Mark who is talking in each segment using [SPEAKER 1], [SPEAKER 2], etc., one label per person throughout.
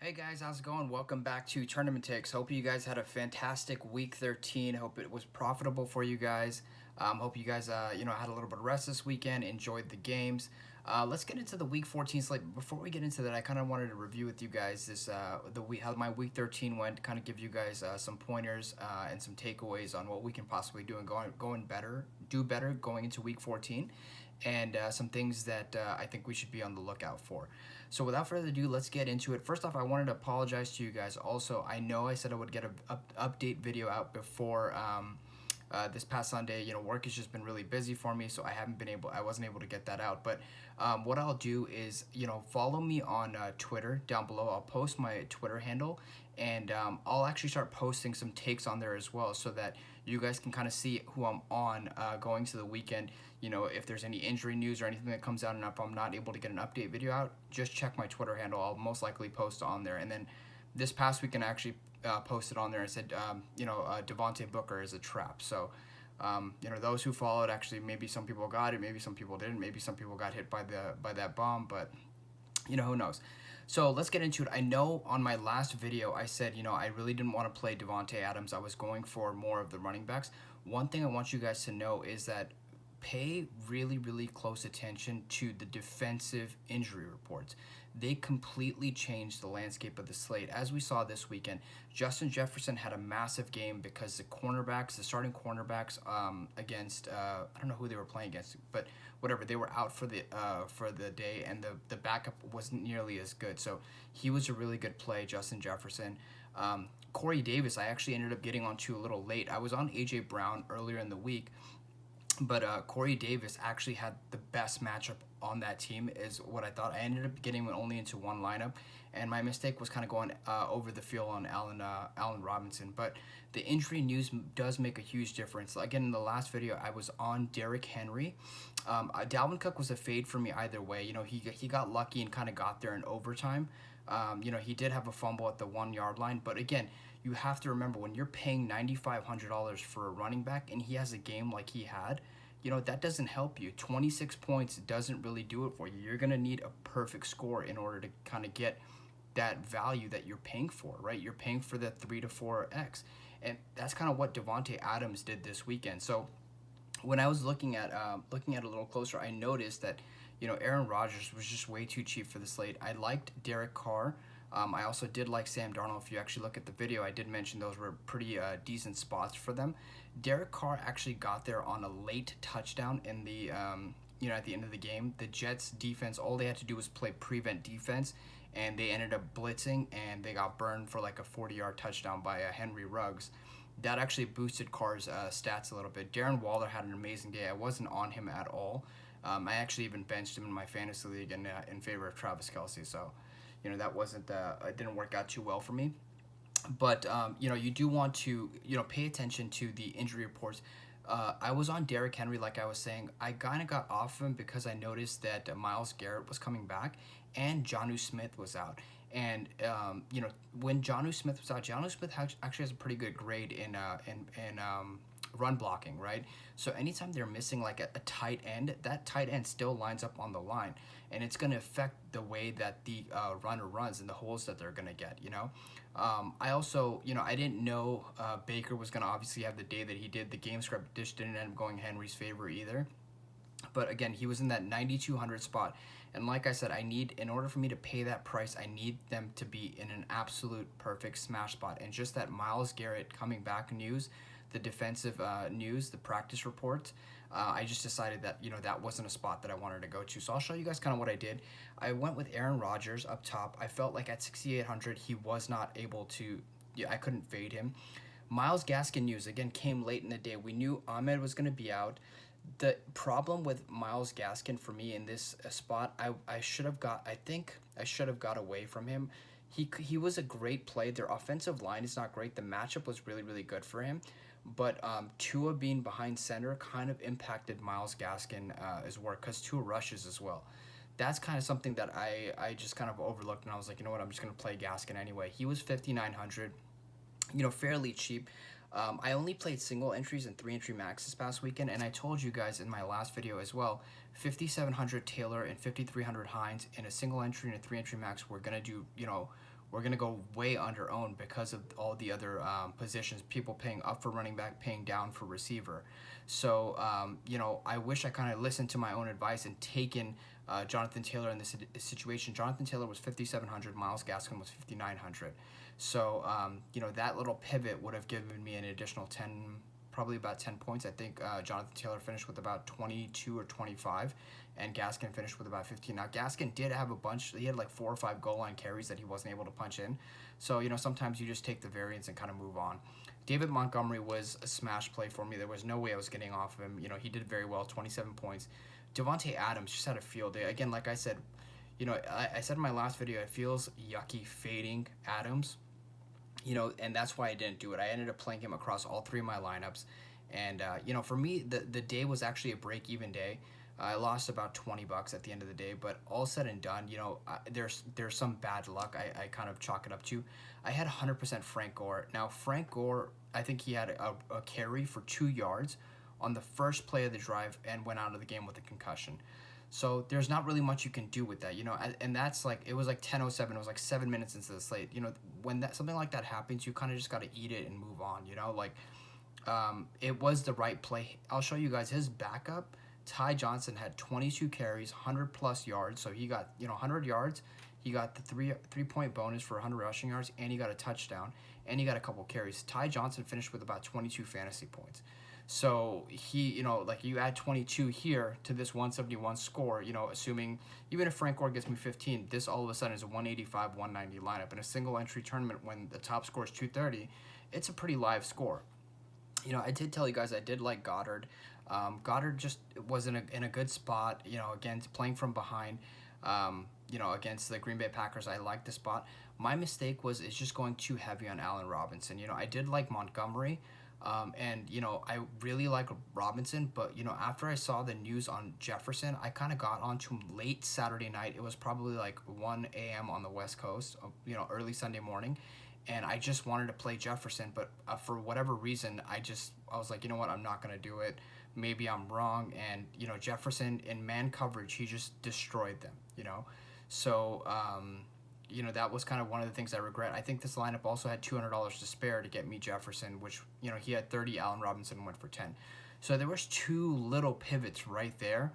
[SPEAKER 1] Hey guys, how's it going? Welcome back to Tournament Takes. Hope you guys had a fantastic week 13. Hope it was profitable for you guys. Hope you guys, had a little bit of rest this weekend, enjoyed the games. Let's get into the week 14 slate. Before we get into that, I kind of wanted to review with you guys this the week how my week 13 went. Kind of give you guys some pointers and some takeaways on what we can possibly do and do better going into week 14, and some things that I think we should be on the lookout for. So without further ado, let's get into it. First off, I wanted to apologize to you guys. Also, I know I said I would get a update video out before this past Sunday. Work has just been really busy for me, so I wasn't able to get that out. But what I'll do is, follow me on Twitter down below. I'll post my Twitter handle, and I'll actually start posting some takes on there as well, so that you guys can kind of see who I'm on going to the weekend. If there's any injury news or anything that comes out, and if I'm not able to get an update video out, just check my Twitter handle. I'll most likely post on there. And then this past weekend, I actually posted on there and said, Devontae Booker is a trap. So, those who followed, actually, maybe some people got it, maybe some people didn't, maybe some people got hit by that bomb, but who knows. So let's get into it. I know on my last video I said, I really didn't want to play Devontae Adams. I was going for more of the running backs. One thing I want you guys to know is that pay really, really close attention to the defensive injury reports. They completely changed the landscape of the slate. As we saw this weekend, Justin Jefferson had a massive game because the starting cornerbacks against, I don't know who they were playing against, but whatever, they were out for the day, and the backup wasn't nearly as good. So he was a really good play, Justin Jefferson. Corey Davis, I actually ended up getting onto a little late. I was on A.J. Brown earlier in the week, but Corey Davis actually had the best matchup on that team, is what I thought. I ended up getting only into one lineup, and my mistake was kind of going over the field on Allen Robinson. But the injury news does make a huge difference. Again, in the last video, I was on Derrick Henry. Dalvin Cook was a fade for me either way. He got lucky and kind of got there in overtime. He did have a fumble at the 1 yard line, but again, you have to remember, when you're paying $9,500 for a running back and he has a game like he had, that doesn't help you. 26 points doesn't really do it for you. You're going to need a perfect score in order to kind of get that value that you're paying for, right? You're paying for the 3 to 4x. And that's kind of what Devontae Adams did this weekend. So when I was looking at it a little closer, I noticed that, Aaron Rodgers was just way too cheap for the slate. I liked Derek Carr. I also did like Sam Darnold. If you actually look at the video, I did mention those were pretty decent spots for them. Derek Carr actually got there on a late touchdown in the at the end of the game. The Jets defense, all they had to do was play prevent defense, and they ended up blitzing, and they got burned for like a 40-yard touchdown by Henry Ruggs. That actually boosted Carr's stats a little bit. Darren Waller had an amazing day. I wasn't on him at all. I actually even benched him in my fantasy league in favor of Travis Kelce. So, that it didn't work out too well for me. But, you do want to, pay attention to the injury reports. I was on Derrick Henry, like I was saying. I kind of got off of him because I noticed that Myles Garrett was coming back and Jonnu Smith was out. And, when Jonnu Smith was out, Jonnu Smith actually has a pretty good grade in run blocking, right? So anytime they're missing like a tight end, that tight end still lines up on the line, and it's going to affect the way that the runner runs and the holes that they're going to get, I also, I didn't know Baker was going to obviously have the day that he did. The game script didn't end up going Henry's favor either. But again, he was in that 9,200 spot. And like I said, in order for me to pay that price, I need them to be in an absolute perfect smash spot. And just that Myles Garrett coming back news, the defensive news, the practice reports, I just decided that, that wasn't a spot that I wanted to go to. So I'll show you guys kind of what I did. I went with Aaron Rodgers up top. I felt like at 6,800, he was not able to, I couldn't fade him. Myles Gaskin news, again, came late in the day. We knew Ahmed was going to be out. The problem with Myles Gaskin for me in this spot, I think I should have got away from him. He was a great play. Their offensive line is not great. The matchup was really, really good for him. But Tua being behind center kind of impacted Myles Gaskin's work, because Tua rushes as well. That's kind of something that I just kind of overlooked, and I was like, you know what, I'm just going to play Gaskin anyway. He was 5,900, fairly cheap. I only played single entries and 3-entry max this past weekend, and I told you guys in my last video as well, 5,700 Taylor and 5,300 Hines in a single entry and a 3-entry max. We're going to do, we're going to go way under owned because of all the other positions, people paying up for running back, paying down for receiver. So, I wish I kind of listened to my own advice and taken Jonathan Taylor in this situation. Jonathan Taylor was 5,700, Miles Gaskin was 5,900. So, that little pivot would have given me an additional 10, probably about 10 points. I think Jonathan Taylor finished with about 22 or 25, and Gaskin finished with about 15. Now, Gaskin did have a bunch. He had like 4 or 5 goal line carries that he wasn't able to punch in. So, sometimes you just take the variance and kind of move on. David Montgomery was a smash play for me. There was no way I was getting off of him. He did very well, 27 points. Devontae Adams just had a field day. Again, like I said, I said in my last video, it feels yucky fading Adams. And that's why I didn't do it. I ended up playing him across all 3 of my lineups. And, for me, the day was actually a break-even day. I lost about $20 at the end of the day, but all said and done, there's some bad luck I kind of chalk it up to. I had 100% Frank Gore. Now, Frank Gore, I think he had a carry for 2 yards on the first play of the drive and went out of the game with a concussion. So there's not really much you can do with that, and that's like, it was like 10:07, it was like 7 minutes into the slate. When something like that happens, you kind of just got to eat it and move on, it was the right play. I'll show you guys his backup. Ty Johnson had 22 carries, 100 plus yards, so he got 100 yards. He got the 3-point bonus for 100 rushing yards, and he got a touchdown, and he got a couple carries. Ty Johnson finished with about 22 fantasy points. So he, you add 22 here to this 171 score, assuming even if Frank Gore gets me 15, this all of a sudden is a 185, 190 lineup. In a single entry tournament, when the top score is 230, it's a pretty live score. I did tell you guys I did like Goddard. Goddard just was in a good spot, again, playing from behind, against the Green Bay Packers. I liked the spot. My mistake was just going too heavy on Allen Robinson. I did like Montgomery. And I really like Robinson, but after I saw the news on Jefferson, I kind of got onto him late Saturday night. It was probably like 1 a.m. on the West Coast, early Sunday morning, and I just wanted to play Jefferson, but for whatever reason, I was like, what, I'm not gonna do it. Maybe I'm wrong, and Jefferson in man coverage, he just destroyed them. So. That was kind of one of the things I regret. I think this lineup also had $200 to spare to get me Jefferson, which, he had 30, Allen Robinson went for 10. So there was 2 little pivots right there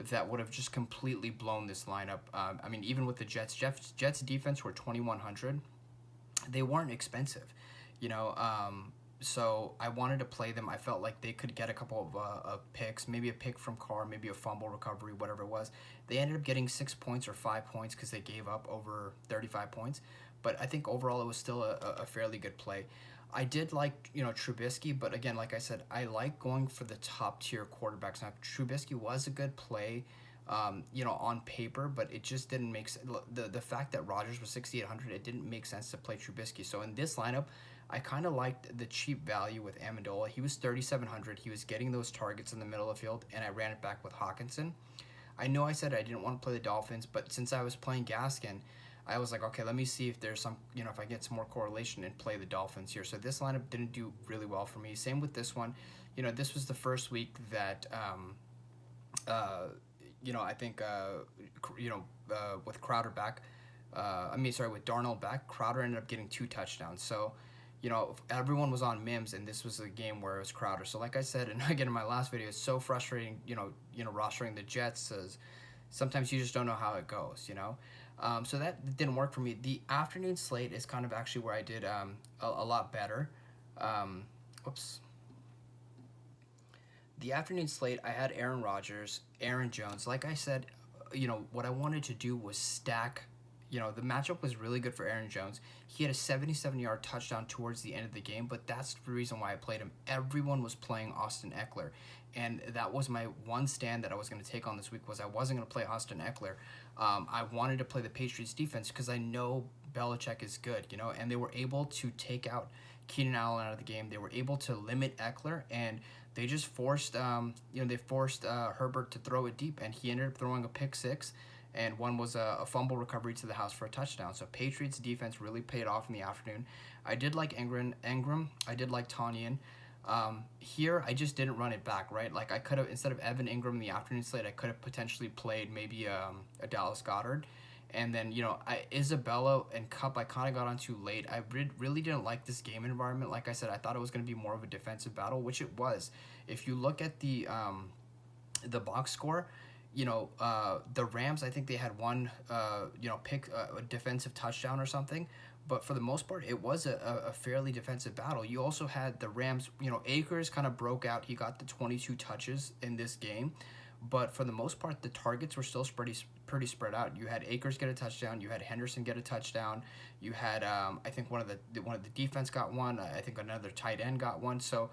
[SPEAKER 1] that would have just completely blown this lineup. Even with the Jets defense were 2,100. They weren't expensive, so I wanted to play them. I felt like they could get a couple of picks, maybe a pick from Carr, maybe a fumble recovery, whatever it was. They ended up getting 6 points or 5 points because they gave up over 35 points. But I think overall it was still a fairly good play. I did like, Trubisky, but again, like I said, I like going for the top tier quarterbacks. Now, Trubisky was a good play, on paper, but it just didn't make sense. The fact that Rodgers was 6,800, it didn't make sense to play Trubisky. So in this lineup, I kind of liked the cheap value with Amendola. He was 3,700. He was getting those targets in the middle of the field, and I ran it back with Hawkinson. I know I said I didn't want to play the Dolphins, but since I was playing Gaskin, I was like, okay, let me see if there's some, if I get some more correlation and play the Dolphins here. So this lineup didn't do really well for me. Same with this one. This was the first week that, I think, with Crowder back, with Darnold back, Crowder ended up getting 2 touchdowns. So, everyone was on Mims, and this was a game where it was Crowder. So like I said, and again in my last video, it's so frustrating, rostering the Jets, as sometimes you just don't know how it goes, So that didn't work for me. The afternoon slate is kind of actually where I did a lot better. The afternoon slate, I had Aaron Rodgers, Aaron Jones. Like I said, what I wanted to do was stack. The matchup was really good for Aaron Jones. He had a 77-yard touchdown towards the end of the game, but that's the reason why I played him. Everyone was playing Austin Eckler, and that was my one stand that I was going to take on this week, was I wasn't going to play Austin Eckler. I wanted to play the Patriots defense because I know Belichick is good, and they were able to take out Keenan Allen out of the game. They were able to limit Eckler, and they just forced, Herbert to throw it deep, and he ended up throwing a pick 6. And one was a fumble recovery to the house for a touchdown. So Patriots defense really paid off in the afternoon. I did like Ingram. I did like Tanyan. Here, I just didn't run it back, right? Like I could have, instead of Evan Ingram in the afternoon slate, I could have potentially played maybe a Dallas Goedert. And then, Isabella and Cup, I kind of got on too late. I really didn't like this game environment. Like I said, I thought it was going to be more of a defensive battle, which it was. If you look at the box score, the Rams, I think they had one, pick a defensive touchdown or something. But for the most part, it was a fairly defensive battle. You also had the Rams, Akers kind of broke out. He got the 22 touches in this game. But for the most part, the targets were still pretty spread out. You had Akers get a touchdown. You had Henderson get a touchdown. You had I think one of the defense got one. I think another tight end got one. So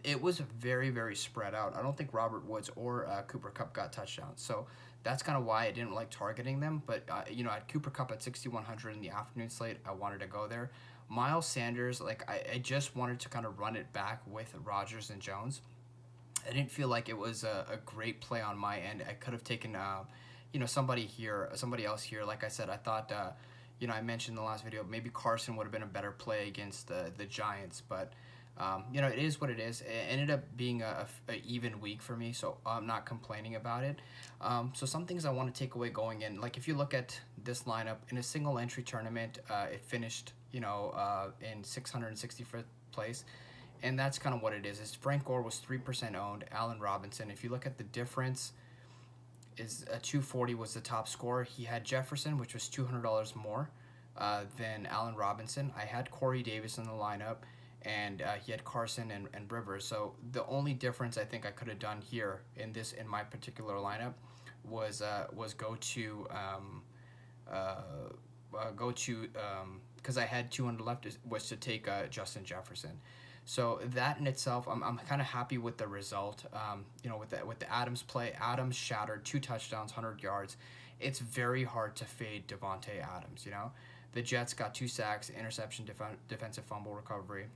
[SPEAKER 1] it was very, very spread out. I don't think Robert Woods or Cooper Kupp got touchdowns. So that's kind of why I didn't like targeting them. But at Cooper Kupp at 6,100 in the afternoon slate, I wanted to go there. Miles Sanders, like I just wanted to kind of run it back with Rodgers and Jones. I didn't feel like it was a great play on my end. I could have taken, somebody else here. Like I said, I thought, I mentioned in the last video, maybe Carson would have been a better play against the Giants. But, it is what it is. It ended up being a even week for me, so I'm not complaining about it. So some things I want to take away going in. Like if you look at this lineup, in a single entry tournament, it finished, in 665th place. And that's kind of what it is. Frank Gore was 3% owned. Allen Robinson, if you look at the difference, is 240 was the top score. He had Jefferson, which was $200 more than Allen Robinson. I had Corey Davis in the lineup, and he had Carson and Rivers. So the only difference I think I could have done here in my particular lineup was go to because I had 200 left, was to take Justin Jefferson. So that in itself, I'm kind of happy with the result. With the Adams play, Adams shattered 2 touchdowns, 100 yards. It's very hard to fade Devontae Adams. The Jets got 2 sacks, interception, defensive fumble recovery.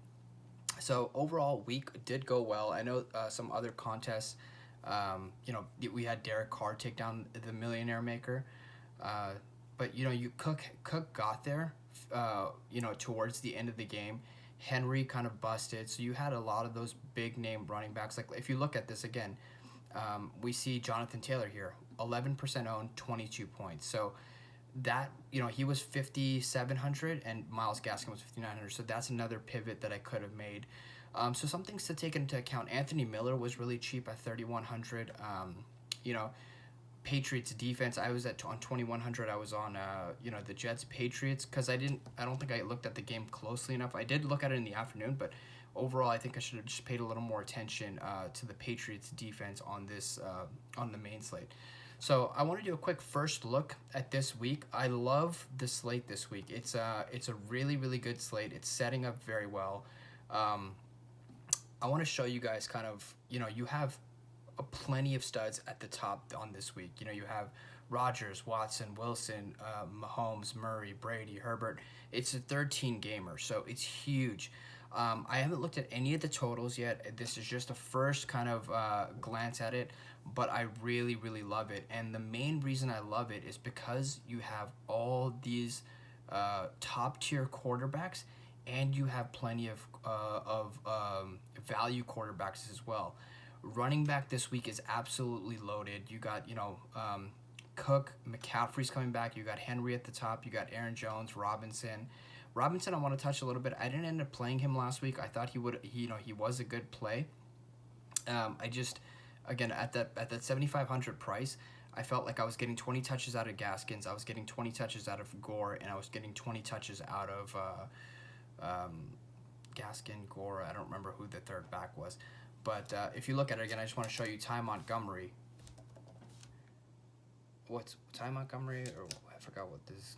[SPEAKER 1] So overall, week did go well. I know some other contests. We had Derek Carr take down the Millionaire Maker, but Cook got there. Towards the end of the game. Henry kind of busted, so you had a lot of those big name running backs. Like if you look at this again, we see Jonathan Taylor here, 11% owned, 22 points. So that he was 5,700 and Myles Gaskin was 5,900. So that's another pivot that I could have made. So some things to take into account. Anthony Miller was really cheap at 3,100. Patriots defense, I was on 2,100. I was on the Jets Patriots because I don't think I looked at the game closely enough. I did look at it in the afternoon, but overall I think I should have just paid a little more attention to the Patriots defense on this on the main slate. So I want to do a quick first look at this week. I love the slate this week. It's a really, really good slate. It's setting up very well. I want to show you guys kind of, you have plenty of studs at the top on this week. You have Rodgers, Watson, Wilson, Mahomes, Murray, Brady, Herbert. It's a 13 gamer, so it's huge. I haven't looked at any of the totals yet. This is just a first kind of glance at it, but I really, really love it. And the main reason I love it is because you have all these top tier quarterbacks, and you have plenty of value quarterbacks as well. Running back this week is absolutely loaded. You got, Cook, McCaffrey's coming back. You got Henry at the top. You got Aaron Jones, Robinson. I want to touch a little bit. I didn't end up playing him last week. I thought he would, he was a good play. I just, again, at that 7,500 price, I felt like I was getting 20 touches out of Gaskins. I was getting 20 touches out of Gore, and I was getting 20 touches out of Gaskin, Gore. I don't remember who the third back was. But if you look at it again, I just want to show you Ty Montgomery. What's Ty Montgomery? Or I forgot what this.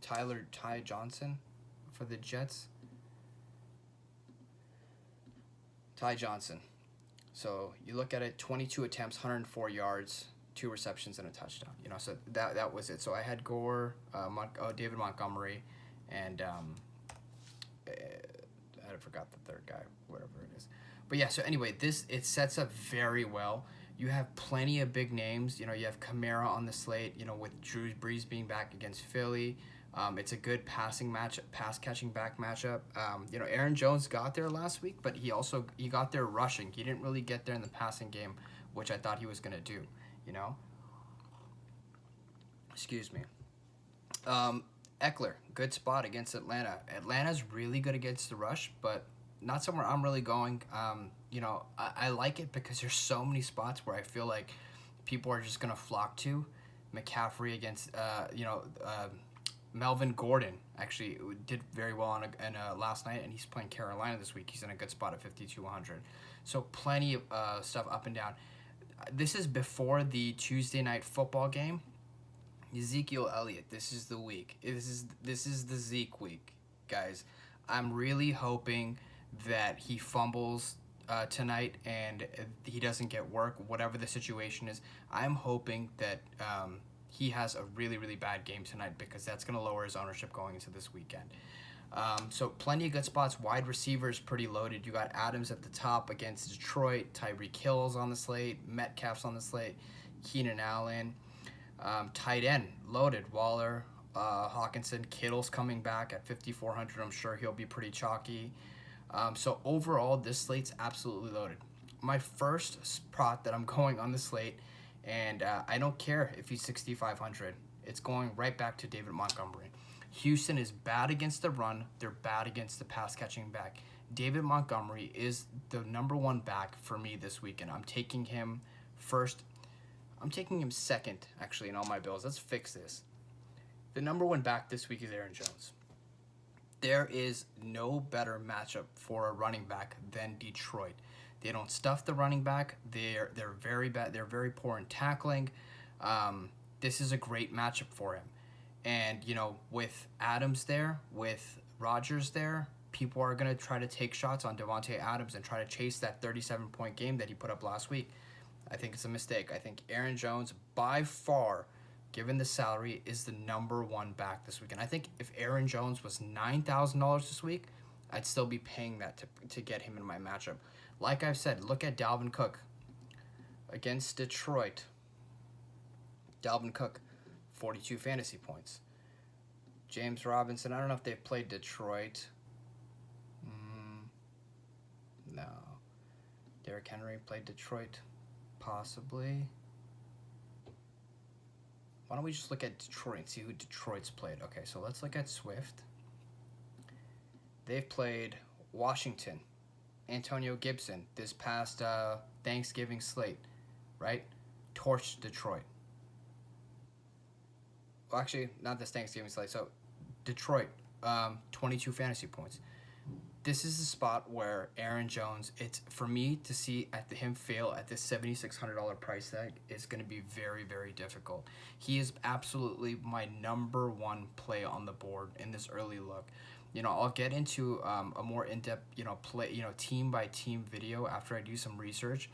[SPEAKER 1] Ty Johnson for the Jets. Ty Johnson. So you look at it, 22 attempts, 104 yards, 2 receptions, and a touchdown. So that was it. So I had Gore, David Montgomery, and I forgot the third guy, whatever it is. But yeah, so anyway, it sets up very well. You have plenty of big names. You have Kamara on the slate, with Drew Brees being back against Philly. It's a good pass catching back matchup. Aaron Jones got there last week, but he got there rushing. He didn't really get there in the passing game, which I thought he was going to do, Excuse me. Um, Eckler, good spot against Atlanta. Atlanta's really good against the rush, but not somewhere I'm really going. I like it because there's so many spots where I feel like people are just gonna flock to. McCaffrey against, Melvin Gordon actually did very well last night, and he's playing Carolina this week. He's in a good spot at 5,200. So plenty of stuff up and down. This is before the Tuesday night football game. Ezekiel Elliott, this is the week. This is the Zeke week, guys. I'm really hoping that he fumbles tonight and he doesn't get work, whatever the situation is. I'm hoping that he has a really, really bad game tonight because that's going to lower his ownership going into this weekend. So plenty of good spots. Wide receivers pretty loaded. You got Adams at the top against Detroit. Tyreek Hill's on the slate. Metcalf's on the slate. Keenan Allen. Tight end loaded. Waller, Hawkinson, Kittle's coming back at 5,400. I'm sure he'll be pretty chalky. So overall, this slate's absolutely loaded. My first prop that I'm going on the slate, and I don't care if he's 6,500. It's going right back to David Montgomery. Houston is bad against the run. They're bad against the pass catching back. David Montgomery is the number one back for me this weekend. I'm taking him first. I'm taking him second, actually, in all my bills. Let's fix this. The number one back this week is Aaron Jones. There is no better matchup for a running back than Detroit. They don't stuff the running back. They're very bad. They're very poor in tackling. This is a great matchup for him. And, with Adams there, with Rodgers there, people are going to try to take shots on Devontae Adams and try to chase that 37-point game that he put up last week. I think it's a mistake. I think Aaron Jones, by far, given the salary, is the number one back this weekend. I think if Aaron Jones was $9,000 this week, I'd still be paying that to get him in my matchup. Like I've said, look at Dalvin Cook against Detroit. Dalvin Cook, 42 fantasy points. James Robinson, I don't know if they've played Detroit. No. Derrick Henry played Detroit. Possibly. Why don't we just look at Detroit and see who Detroit's played? Okay, so let's look at Swift. They've played Washington, Antonio Gibson this past Thanksgiving slate, right? Torched Detroit. Well, actually, not this Thanksgiving slate. So, Detroit, 22 fantasy points. This is the spot where Aaron Jones, it's for me to see him fail at this $7,600 price tag is going to be very, very difficult. He is absolutely my number one play on the board in this early look. I'll get into a more in-depth, team by team video after I do some research.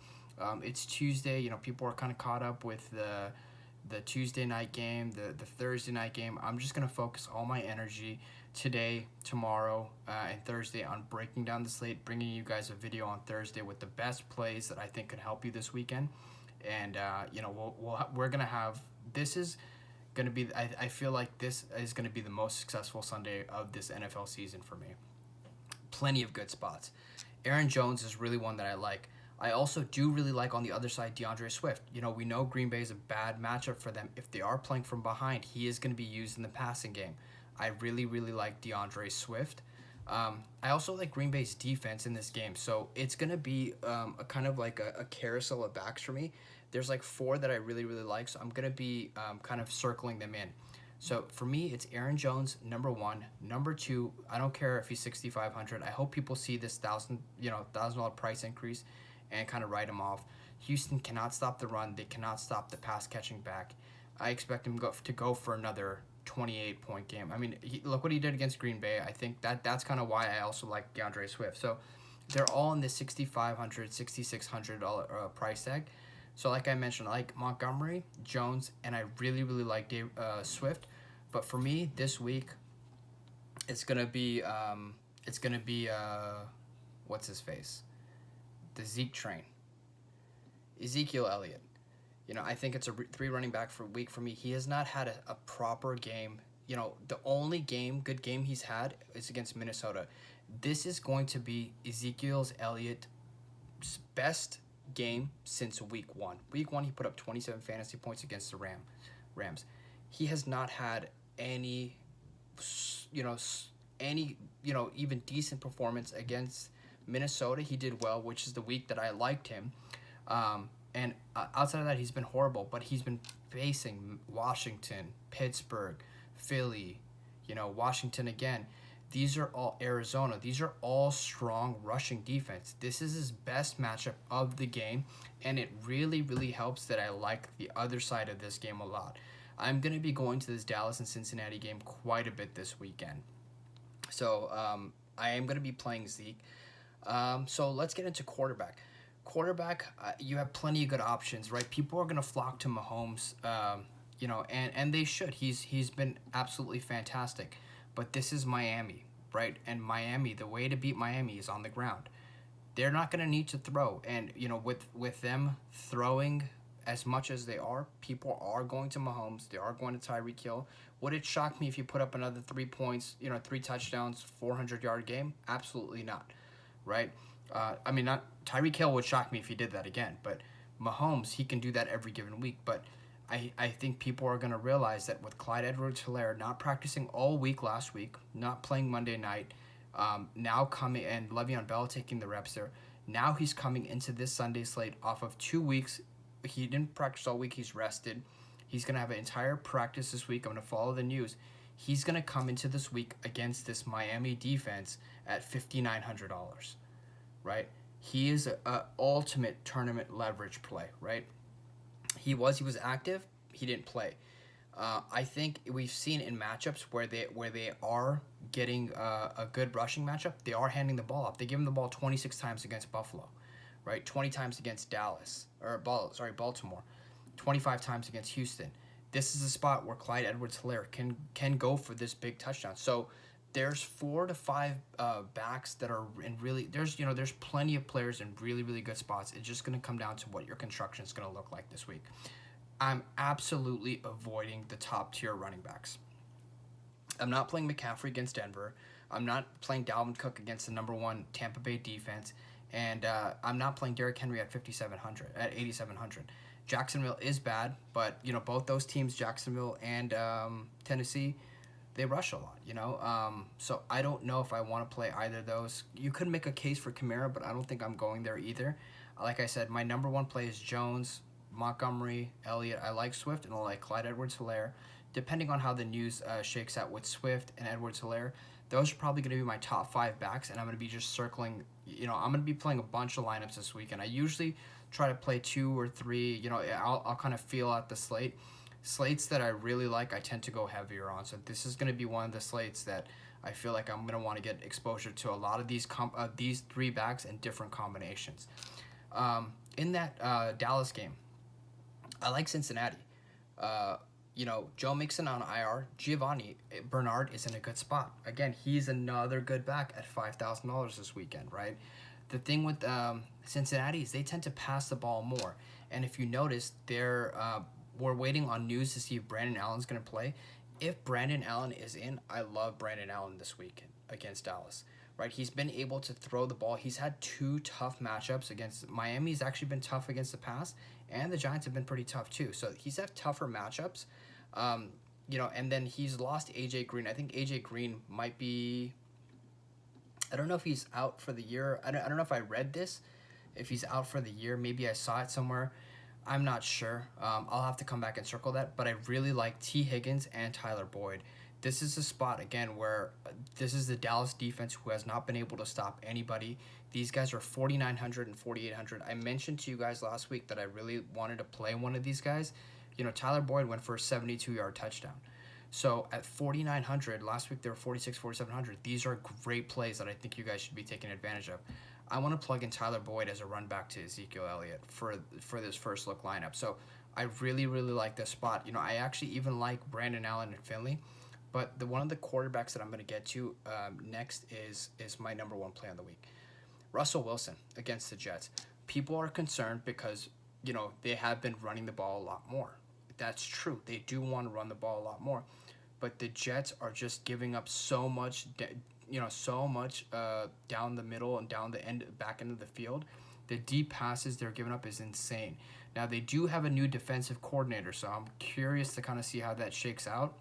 [SPEAKER 1] It's Tuesday. People are kind of caught up with the Tuesday night game, the Thursday night game. I'm just going to focus all my energy today, tomorrow, and Thursday on breaking down the slate, bringing you guys a video on Thursday with the best plays that I think could help you this weekend. And, we're going to have, this is going to be, I feel like this is going to be the most successful Sunday of this NFL season for me. Plenty of good spots. Aaron Jones is really one that I like. I also do really like on the other side DeAndre Swift. We know Green Bay is a bad matchup for them. If they are playing from behind, he is going to be used in the passing game. I really, really like DeAndre Swift. I also like Green Bay's defense in this game. So it's going to be a kind of like a carousel of backs for me. There's like four that I really, really like. So I'm going to be kind of circling them in. So for me, it's Aaron Jones, number one. Number two, I don't care if he's 6,500. I hope people see this $1,000 price increase and kind of write him off. Houston cannot stop the run. They cannot stop the pass catching back. I expect him to go for another 28-point game. I mean, look what he did against Green Bay. I think that's kind of why I also like DeAndre Swift. So they're all in the $6,500, $6,600 price tag. So like I mentioned, I like Montgomery, Jones, and I really, really like Swift. But for me this week, it's gonna be what's his face, the Zeke train, Ezekiel Elliott. I think it's a three running back for week for me. He has not had a proper game. The only good game he's had is against Minnesota. This is going to be Ezekiel Elliott's best game since week one. Week one, he put up 27 fantasy points against the Rams. he has not had any, you know, any, even decent performance against Minnesota. He did well, which is the week that I liked him. And outside of that, he's been horrible. But he's been facing Washington, Pittsburgh, Philly, Washington again. These are all Arizona. These are all strong rushing defense. This is his best matchup of the game, and it really, really helps that I like the other side of this game a lot. I'm going to be going to this Dallas and Cincinnati game quite a bit this weekend. So I am going to be playing Zeke. So let's get into quarterback. Quarterback, you have plenty of good options, right? People are going to flock to Mahomes, and they should. He's been absolutely fantastic. But this is Miami, right? And Miami, the way to beat Miami is on the ground. They're not going to need to throw, and with them throwing as much as they are, people are going to Mahomes. They are going to Tyreek Hill. Would it shock me if you put up another 3 points, 3 touchdowns, 400-yard game? Absolutely not, right? Not Tyreek Hill would shock me if he did that again, but Mahomes, he can do that every given week. But I think people are going to realize that with Clyde Edwards-Helaire not practicing all week last week, not playing Monday night, now coming, and Le'Veon Bell taking the reps there, now he's coming into this Sunday slate off of 2 weeks. He didn't practice all week. He's rested. He's going to have an entire practice this week. I'm going to follow the news. He's going to come into this week against this Miami defense at $5,900, right? He is a ultimate tournament leverage play, right? He was active. He didn't play. I think we've seen in matchups where they are getting a good rushing matchup, they are handing the ball off. They give him the ball 26 times against Buffalo, right? 20 times against Baltimore, 25 times against Houston. This is a spot where Clyde Edwards-Helaire can go for this big touchdown. So there's 4 to 5 backs that are in really, there's plenty of players in really, really good spots. It's just going to come down to what your construction is going to look like this week. I'm absolutely avoiding the top tier running backs. I'm not playing McCaffrey against Denver. I'm not playing Dalvin Cook against the number 1 Tampa Bay defense. And I'm not playing Derrick Henry at 8,700. Jacksonville is bad, but both those teams, Jacksonville and Tennessee, they rush a lot. So I don't know if I want to play either of those. You could make a case for Kamara, but I don't think I'm going there either. Like I said, my number 1 play is Jones, Montgomery, Elliott. I like Swift, and I like Clyde Edwards-Helaire. Depending on how the news shakes out with Swift and Edwards-Helaire, those are probably going to be my top 5 backs, and I'm going to be just circling. I'm going to be playing a bunch of lineups this week, and I usually try to play 2 or 3. I'll kind of feel out the slate. Slates that I really like, I tend to go heavier on. So this is going to be one of the slates that I feel like I'm going to want to get exposure to a lot of these 3 backs and different combinations. In that Dallas game, I like Cincinnati. Joe Mixon on IR. Giovanni Bernard is in a good spot. Again, he's another good back at $5,000 this weekend, right? The thing with Cincinnati is they tend to pass the ball more. And if you notice, we're waiting on news to see if Brandon Allen's going to play. If Brandon Allen is in, I love Brandon Allen this week against Dallas, right? He's been able to throw the ball. He's had 2 tough matchups against Miami. He's actually been tough against the pass, and the Giants have been pretty tough too. So he's had tougher matchups, and then he's lost AJ Green. I think AJ Green might be, I don't know if he's out for the year. I don't know if I read this, if he's out for the year. Maybe I saw it somewhere. I'm not sure. I'll have to come back and circle that. But I really like T. Higgins and Tyler Boyd. This is a spot, again, where this is the Dallas defense who has not been able to stop anybody. These guys are 4,900 and 4,800. I mentioned to you guys last week that I really wanted to play one of these guys. Tyler Boyd went for a 72-yard touchdown. So at 4,900, last week they were 46, 4,700. These are great plays that I think you guys should be taking advantage of. I want to plug in Tyler Boyd as a run back to Ezekiel Elliott for this first look lineup. So I really, really like this spot. I actually even like Brandon Allen and Finley. But one of the quarterbacks that I'm going to get to next is my number 1 play on the week. Russell Wilson against the Jets. People are concerned because, they have been running the ball a lot more. That's true. They do want to run the ball a lot more. But the Jets are just giving up so much down the middle and down the back end of the field. The deep passes they're giving up is insane. Now, they do have a new defensive coordinator, so I'm curious to kind of see how that shakes out.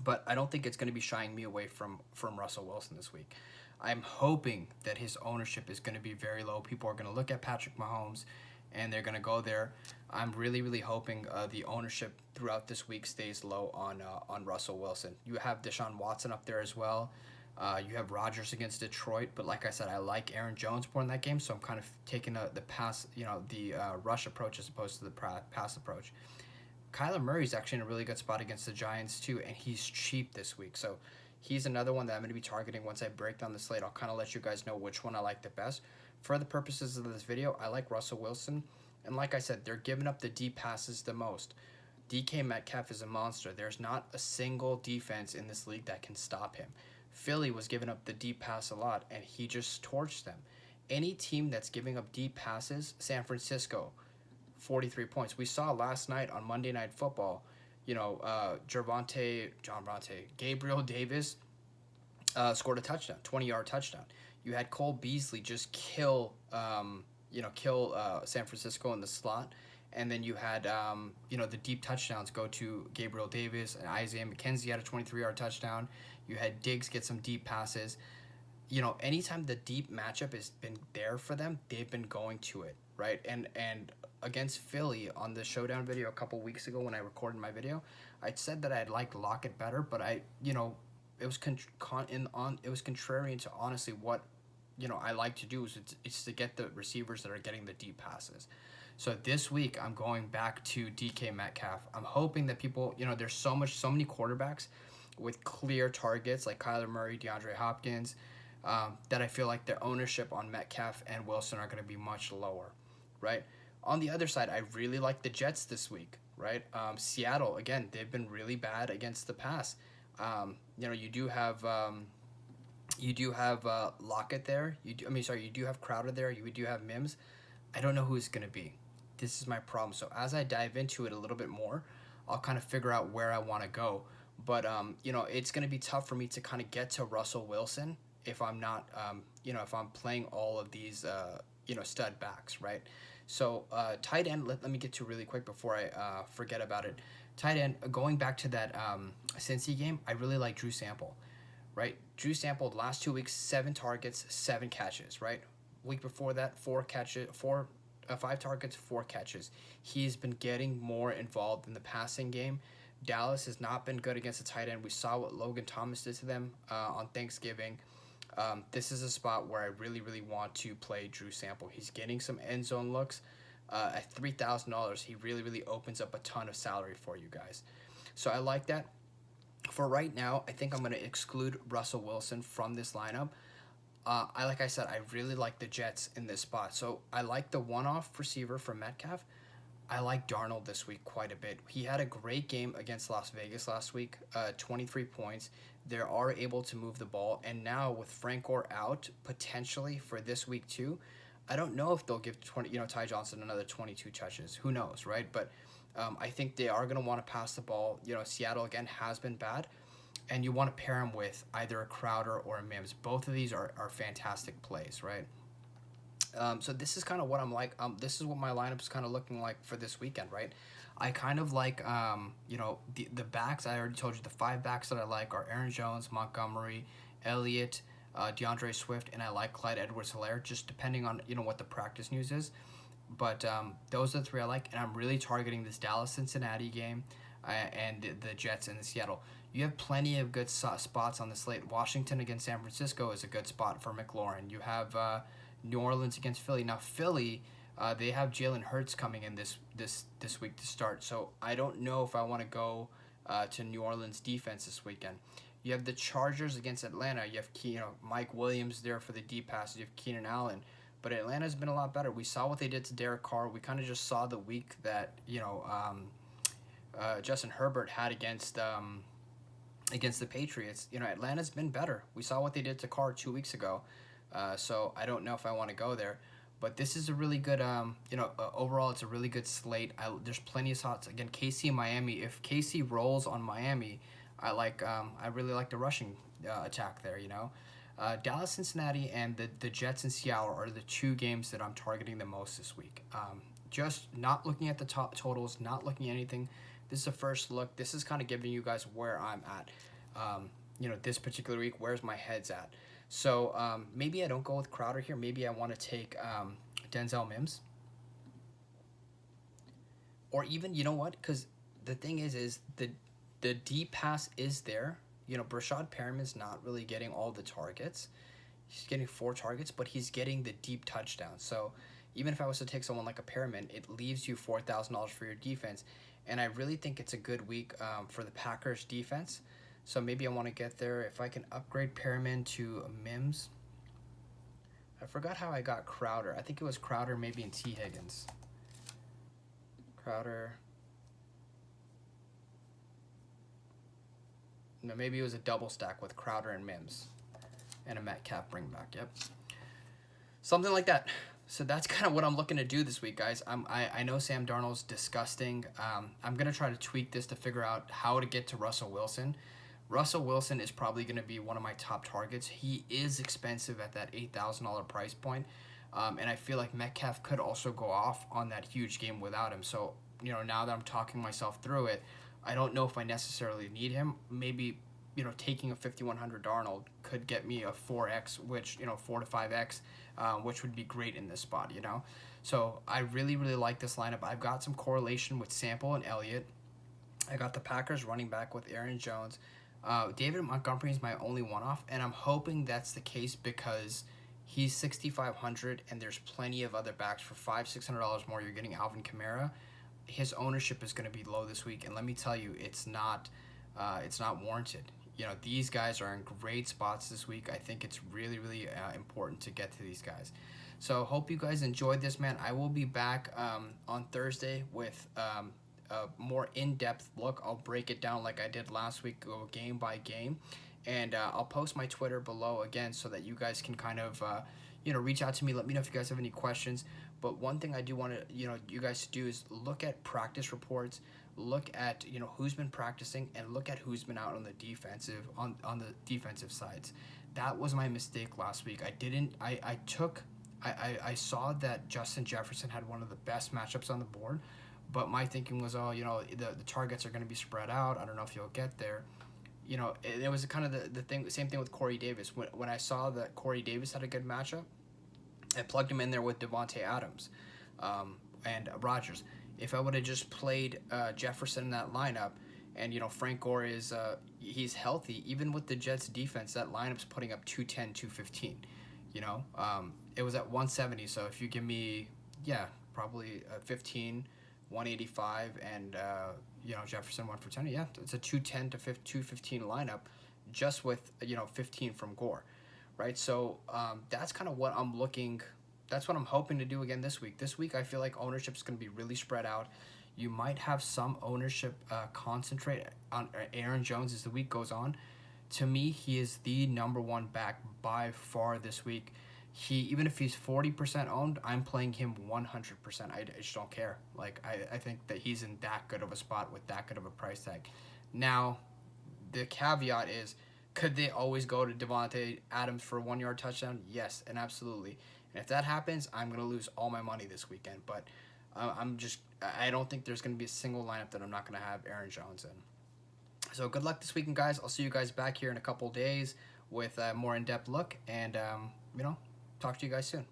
[SPEAKER 1] But I don't think it's going to be shying me away from Russell Wilson this week. I'm hoping that his ownership is going to be very low. People are going to look at Patrick Mahomes and they're going to go there. I'm really, really hoping the ownership throughout this week stays low on Russell Wilson. You have Deshaun Watson up there as well. You have Rodgers against Detroit, but like I said, I like Aaron Jones more in that game, so I'm kind of taking the pass, the rush approach as opposed to the pass approach. Kyler Murray's actually in a really good spot against the Giants too, and he's cheap this week. So he's another one that I'm going to be targeting. Once I break down the slate, I'll kind of let you guys know which one I like the best. For the purposes of this video, I like Russell Wilson. And like I said, they're giving up the deep passes the most. DK Metcalf is a monster. There's not a single defense in this league that can stop him. Philly was giving up the deep pass a lot, and he just torched them. Any team that's giving up deep passes, San Francisco, 43 points. We saw last night on Monday Night Football, Gabriel Davis scored a touchdown, 20-yard touchdown. You had Cole Beasley just kill San Francisco in the slot, and then you had the deep touchdowns go to Gabriel Davis, and Isaiah McKenzie had a 23-yard touchdown. You had Diggs get some deep passes. Anytime the deep matchup has been there for them, they've been going to it, right? And against Philly on the showdown video a couple weeks ago when I recorded my video, I said that I'd like Lockett better, but it was contrarian to honestly what I like to do is it's to get the receivers that are getting the deep passes. So this week I'm going back to DK Metcalf. I'm hoping that people, there's so many quarterbacks with clear targets like Kyler Murray, DeAndre Hopkins, that I feel like their ownership on Metcalf and Wilson are going to be much lower, right? On the other side, I really like the Jets this week, right? Seattle, again, they've been really bad against the pass. You do have Lockett there. You do have Crowder there. You do have Mims. I don't know who it's going to be. This is my problem. So as I dive into it a little bit more, I'll kind of figure out where I want to go. But, it's going to be tough for me to kind of get to Russell Wilson if I'm not, if I'm playing all of these, stud backs, right? So tight end, let me get to really quick before I forget about it. Tight end, going back to that Cincy game, I really like Drew Sample, right? Drew Sample, last 2 weeks, 7 targets, 7 catches, right? Week before that, 5 targets, 4 catches. He's been getting more involved in the passing game. Dallas has not been good against the tight end. We saw what Logan Thomas did to them on Thanksgiving. This is a spot where I really, really want to play Drew Sample. He's getting some end zone looks. At $3,000, he really, really opens up a ton of salary for you guys. So I like that. For right now, I think I'm going to exclude Russell Wilson from this lineup. Like I said, I really like the Jets in this spot. So I like the one-off receiver from Metcalf. I like Darnold this week quite a bit. He had a great game against Las Vegas last week, 23 points. They are able to move the ball, and now with Frank Gore out potentially for this week too, I don't know if they'll give Ty Johnson another 22 touches. Who knows, right? But I think they are going to want to pass the ball. Seattle again has been bad, and you want to pair him with either a Crowder or a Mims. Both of these are fantastic plays, right? So this is kind of what I'm like. This is what my lineup is kind of looking like for this weekend, right? I kind of like, the backs. I already told you the 5 backs that I like are Aaron Jones, Montgomery, Elliott, DeAndre Swift, and I like Clyde Edwards-Helaire, just depending on, what the practice news is. But those are the 3 I like, and I'm really targeting this Dallas-Cincinnati game and the Jets and the Seattle. You have plenty of good spots on the slate. Washington against San Francisco is a good spot for McLaurin. You have New Orleans against Philly. Now Philly, they have Jalen Hurts coming in this week to start. So I don't know if I want to go to New Orleans defense this weekend. You have the Chargers against Atlanta. You have Mike Williams there for the deep passes. You have Keenan Allen. But Atlanta's been a lot better. We saw what they did to Derek Carr. We kind of just saw the week that Justin Herbert had against the Patriots. Atlanta's been better. We saw what they did to Carr 2 weeks ago. So I don't know if I want to go there. But this is a really good, overall it's a really good slate. There's plenty of spots. Again, KC and Miami. If KC rolls on Miami, I really like the rushing attack there, Dallas, Cincinnati, and the Jets and Seattle are the 2 games that I'm targeting the most this week. just not looking at the top totals, not looking at anything. This is a first look. This is kind of giving you guys where I'm at. This particular week, where's my head's at. So maybe I don't go with Crowder here. Maybe I want to take Denzel Mims. Or even, you know what? Because the thing is the deep pass is there. Brashad Perriman's not really getting all the targets. He's getting 4 targets, but he's getting the deep touchdown. So even if I was to take someone like a Perriman, it leaves you $4,000 for your defense. And I really think it's a good week for the Packers defense. So maybe I want to get there. If I can upgrade Perriman to Mims. I forgot how I got Crowder. I think it was Crowder maybe in T. Higgins. Crowder. No, maybe it was a double stack with Crowder and Mims. And a Metcalf bring back, yep. Something like that. So that's kind of what I'm looking to do this week, guys. I know Sam Darnold's disgusting. I'm going to try to tweak this to figure out how to get to Russell Wilson. Russell Wilson is probably going to be one of my top targets. He is expensive at that $8,000 price point. And I feel like Metcalf could also go off on that huge game without him. So, now that I'm talking myself through it, I don't know if I necessarily need him. Maybe, taking a 5,100 Darnold could get me a 4x, which, 4 to 5x, which would be great in this spot, So I really, really like this lineup. I've got some correlation with Sample and Elliott. I got the Packers running back with Aaron Jones. David Montgomery is my only one-off, and I'm hoping that's the case because he's 6,500, and there's plenty of other backs for $500-600 more. You're getting Alvin Kamara. His ownership is going to be low this week, and let me tell you, it's not warranted. These guys are in great spots this week. I think it's really, really important to get to these guys. So hope you guys enjoyed this, man. I will be back on Thursday with a more in-depth look. I'll break it down like I did last week, go game by game. And I'll post my Twitter below again so that you guys can kind of, reach out to me. Let me know if you guys have any questions. But one thing I do want to, you guys to do is look at practice reports, look at, who's been practicing, and look at who's been out on the defensive sides. That was my mistake last week. I saw that Justin Jefferson had one of the best matchups on the board, but my thinking was, the targets are going to be spread out. I don't know if you'll get there. It was kind of the same thing with Corey Davis. When I saw that Corey Davis had a good matchup, I plugged him in there with Devontae Adams and Rodgers. If I would have just played Jefferson in that lineup, and Frank Gore is he's healthy, even with the Jets defense, that lineup's putting up 210, 215. It was at 170. So if you give me, probably 15, 185, and Jefferson 1 for 10. Yeah, it's a 210 to 215 lineup, just with 15 from Gore, right? So that's kind of what I'm looking. That's what I'm hoping to do again this week. This week I feel like ownership is going to be really spread out. You might have some ownership concentrate on Aaron Jones as the week goes on. To me, he is the number one back by far this week. Even if he's 40% owned, I'm playing him 100%. I just don't care. I think that he's in that good of a spot with that good of a price tag. Now, the caveat is, could they always go to Devontae Adams for a 1-yard touchdown? Yes, and absolutely. And if that happens, I'm going to lose all my money this weekend. But I don't think there's going to be a single lineup that I'm not going to have Aaron Jones in. So good luck this weekend, guys. I'll see you guys back here in a couple days with a more in-depth look. And, talk to you guys soon.